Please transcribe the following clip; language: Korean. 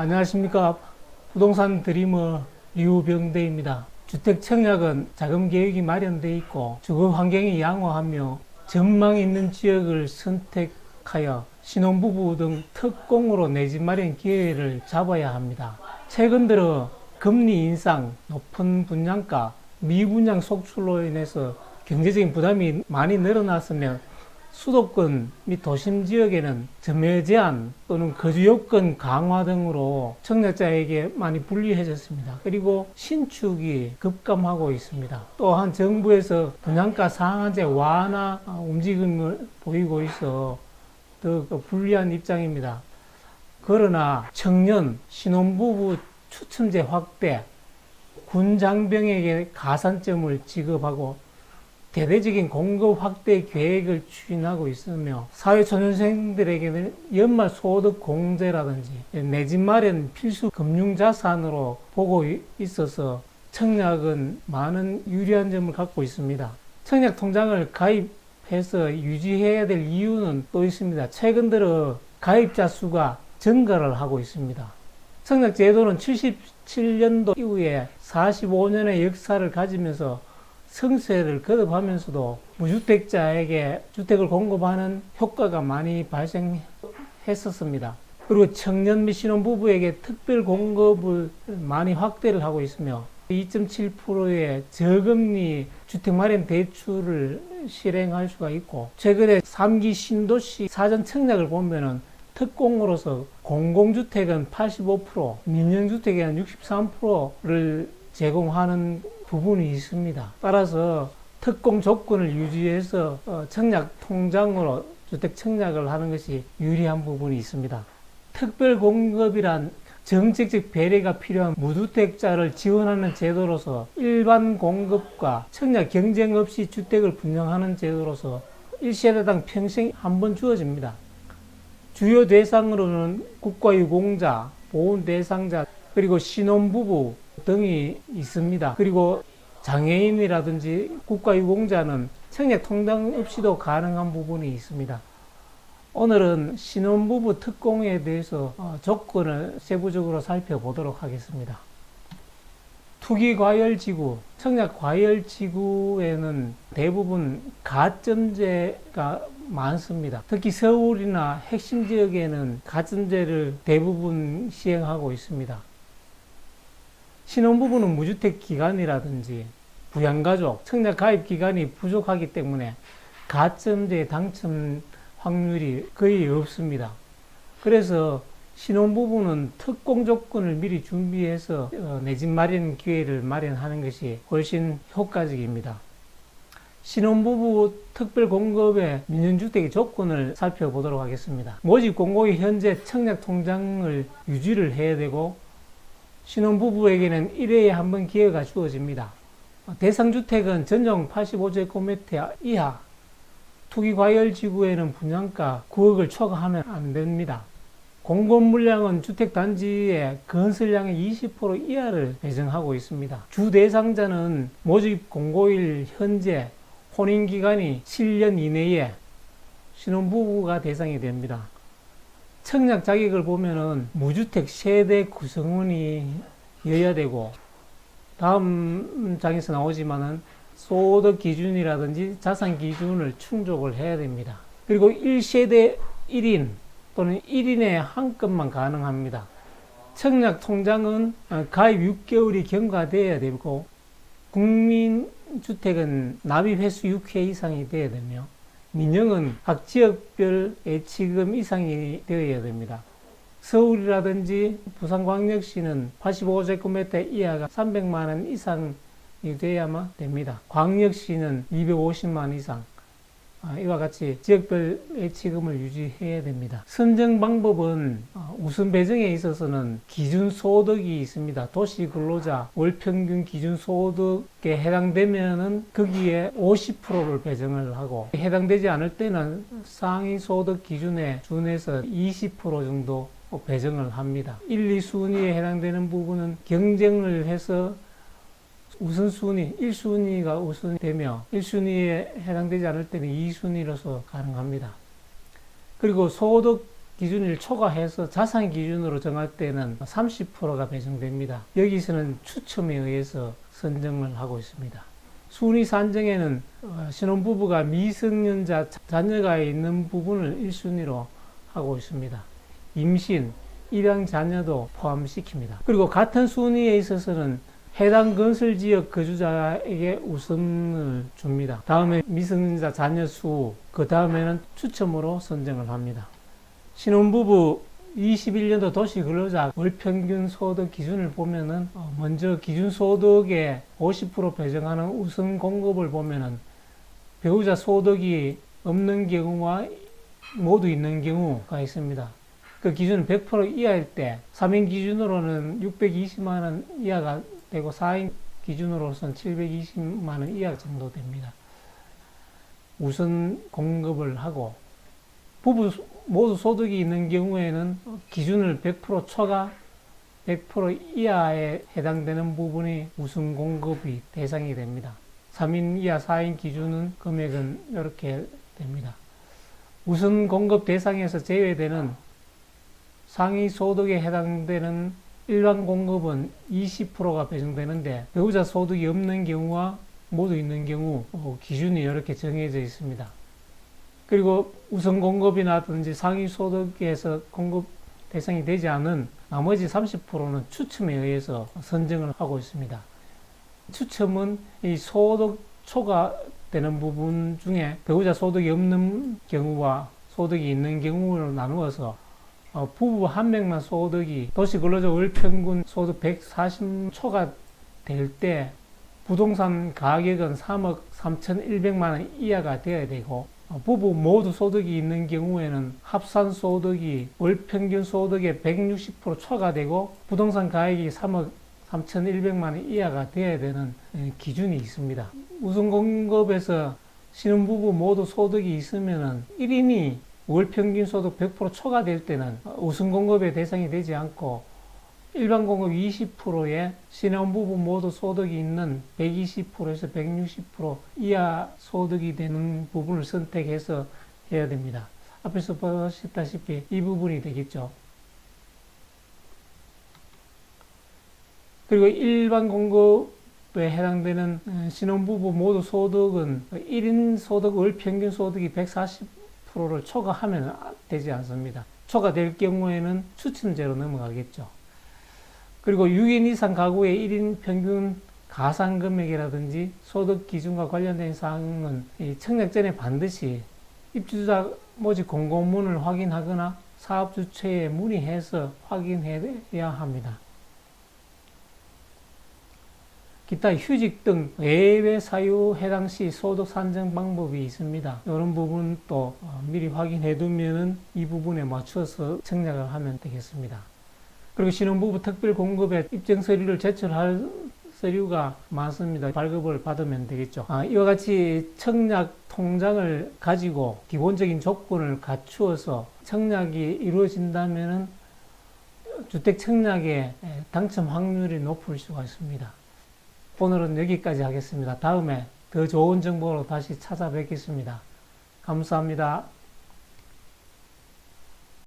안녕하십니까. 부동산 드리머 류병대입니다. 주택 청약은 자금 계획이 마련되어 있고 주거 환경이 양호하며 전망 있는 지역을 선택하여 신혼부부 등 특공으로 내 집 마련 기회를 잡아야 합니다. 최근 들어 금리 인상, 높은 분양가, 미분양 속출로 인해서 경제적인 부담이 많이 늘어났으며 수도권 및 도심 지역에는 점유 제한 또는 거주 요건 강화 등으로 청약자에게 많이 불리해졌습니다. 그리고 신축이 급감하고 있습니다. 또한 정부에서 분양가 상한제 완화 움직임을 보이고 있어 더 불리한 입장입니다. 그러나 청년, 신혼부부 추첨제 확대, 군장병에게 가산점을 지급하고 대대적인 공급 확대 계획을 추진하고 있으며 사회초년생들에게는 연말 소득 공제라든지 내 집 마련 필수 금융자산으로 보고 있어서 청약은 많은 유리한 점을 갖고 있습니다. 청약 통장을 가입해서 유지해야 될 이유는 또 있습니다. 최근 들어 가입자 수가 증가를 하고 있습니다. 청약 제도는 77년도 이후에 45년의 역사를 가지면서 성세를 거듭하면서도 무주택자에게 주택을 공급하는 효과가 많이 발생했었습니다. 그리고 청년 및 신혼부부에게 특별 공급을 많이 확대를 하고 있으며 2.7%의 저금리 주택 마련 대출을 실행할 수가 있고, 최근에 3기 신도시 사전 청약을 보면은 특공으로서 공공주택은 85%, 민영주택에는 63%를 제공하는 부분이 있습니다. 따라서 특공 조건을 유지해서 청약 통장으로 주택 청약을 하는 것이 유리한 부분이 있습니다. 특별 공급이란 정책적 배려가 필요한 무주택자를 지원하는 제도로서 일반 공급과 청약 경쟁 없이 주택을 분양하는 제도로서 1세대당 평생 한 번 주어집니다. 주요 대상으로는 국가유공자, 보훈 대상자, 그리고 신혼부부 등이 있습니다. 그리고 장애인이라든지 국가유공자는 청약 통장 없이도 가능한 부분이 있습니다. 오늘은 신혼부부 특공에 대해서 조건을 세부적으로 살펴보도록 하겠습니다. 투기과열지구, 청약과열지구에는 대부분 가점제가 많습니다. 특히 서울이나 핵심 지역에는 가점제를 대부분 시행하고 있습니다. 신혼부부는 무주택 기간이라든지 부양가족, 청약 가입 기간이 부족하기 때문에 가점제 당첨 확률이 거의 없습니다. 그래서 신혼부부는 특공 조건을 미리 준비해서 내 집 마련 기회를 마련하는 것이 훨씬 효과적입니다. 신혼부부 특별 공급의 민영주택의 조건을 살펴보도록 하겠습니다. 모집 공고기 현재 청약 통장을 유지를 해야 되고, 신혼부부에게는 1회에 한 번 기회가 주어집니다. 대상주택은 전용 85제곱미터 이하, 투기과열지구에는 분양가 9억을 초과하면 안 됩니다. 공급물량은 주택단지의 건설량의 20% 이하를 배정하고 있습니다. 주 대상자는 모집 공고일 현재 혼인기간이 7년 이내에 신혼부부가 대상이 됩니다. 청약 자격을 보면은 무주택 세대 구성원이어야 되고, 다음 장에서 나오지만은 소득 기준이라든지 자산 기준을 충족을 해야 됩니다. 그리고 1세대 1인 또는 1인에 한 건만 가능합니다. 청약 통장은 가입 6개월이 경과되어야 되고, 국민주택은 납입 횟수 6회 이상이 되어야 되며, 민영은 각 지역별 예치금 이상이 되어야 됩니다. 서울이라든지 부산광역시는 85제곱미터 이하가 300만원 이상이 돼야만 됩니다. 광역시는 250만원 이상, 이와 같이 지역별 예치금을 유지해야 됩니다. 선정 방법은 우선 배정에 있어서는 기준소득이 있습니다. 도시근로자 월평균 기준소득에 해당되면은 거기에 50%를 배정을 하고, 해당되지 않을 때는 상위소득 기준에 준해서 20% 정도 배정을 합니다. 1, 2순위에 해당되는 부분은 경쟁을 해서 우선순위, 1순위가 우선되며 1순위에 해당되지 않을 때는 2순위로서 가능합니다. 그리고 소득 기준을 초과해서 자산 기준으로 정할 때는 30%가 배정됩니다. 여기서는 추첨에 의해서 선정을 하고 있습니다. 순위 산정에는 신혼부부가 미성년자 자녀가 있는 부분을 1순위로 하고 있습니다. 임신, 입양 자녀도 포함시킵니다. 그리고 같은 순위에 있어서는 해당 건설지역 거주자에게 우선을 줍니다. 다음에 미성년자 자녀 수, 그 다음에는 추첨으로 선정을 합니다. 신혼부부 21년도 도시근로자 월평균 소득 기준을 보면은 먼저 기준 소득의 50% 배정하는 우선 공급을 보면은 배우자 소득이 없는 경우와 모두 있는 경우가 있습니다. 그 기준은 100% 이하일 때 3인 기준으로는 620만 원 이하가 되고 4인 기준으로서는 720만 원 이하 정도 됩니다. 우선 공급을 하고 부부 모두 소득이 있는 경우에는 기준을 100% 초과, 100% 이하에 해당되는 부분이 우선 공급이 대상이 됩니다. 3인 이하 4인 기준은 금액은 이렇게 됩니다. 우선 공급 대상에서 제외되는 상위 소득에 해당되는 일반 공급은 20%가 배정되는데 배우자 소득이 없는 경우와 모두 있는 경우 기준이 이렇게 정해져 있습니다. 그리고 우선 공급이라든지 상위 소득에서 공급 대상이 되지 않은 나머지 30%는 추첨에 의해서 선정을 하고 있습니다. 추첨은 이 소득 초과되는 부분 중에 배우자 소득이 없는 경우와 소득이 있는 경우로 나누어서 부부 한 명만 소득이 도시근로자 월평균 소득 140 초과 될 때 부동산 가격은 3억 3,100만 원 이하가 되어야 되고 부부 모두 소득이 있는 경우에는 합산 소득이 월평균 소득의 160% 초과되고 부동산 가액이 3억 3,100만 원 이하가 되어야 되는 기준이 있습니다. 우선 공급에서 신혼부부 모두 소득이 있으면은 1인이 월평균 소득 100% 초과될 때는 우선 공급의 대상이 되지 않고 일반 공급 20%에 신혼부부 모두 소득이 있는 120%에서 160% 이하 소득이 되는 부분을 선택해서 해야 됩니다. 앞에서 보셨다시피 이 부분이 되겠죠. 그리고 일반 공급에 해당되는 신혼부부 모두 소득은 1인 소득 월평균 소득이 140%를 초과하면 되지 않습니다. 초과될 경우에는 추첨제로 넘어가겠죠. 그리고 6인 이상 가구의 1인 평균 가산금액이라든지 소득 기준과 관련된 사항은 청약 전에 반드시 입주자 모집 공고문을 확인하거나 사업주체에 문의해서 확인해야 합니다. 기타 휴직 등 예외 사유 해당 시 소득 산정 방법이 있습니다. 이런 부분도 미리 확인해 두면 이 부분에 맞춰서 청약을 하면 되겠습니다. 그리고 신혼부부 특별 공급에 입증 서류를 제출할 서류가 많습니다. 발급을 받으면 되겠죠. 이와 같이 청약 통장을 가지고 기본적인 조건을 갖추어서 청약이 이루어진다면 주택 청약의 당첨 확률이 높을 수가 있습니다. 오늘은 여기까지 하겠습니다. 다음에 더 좋은 정보로 다시 찾아뵙겠습니다. 감사합니다.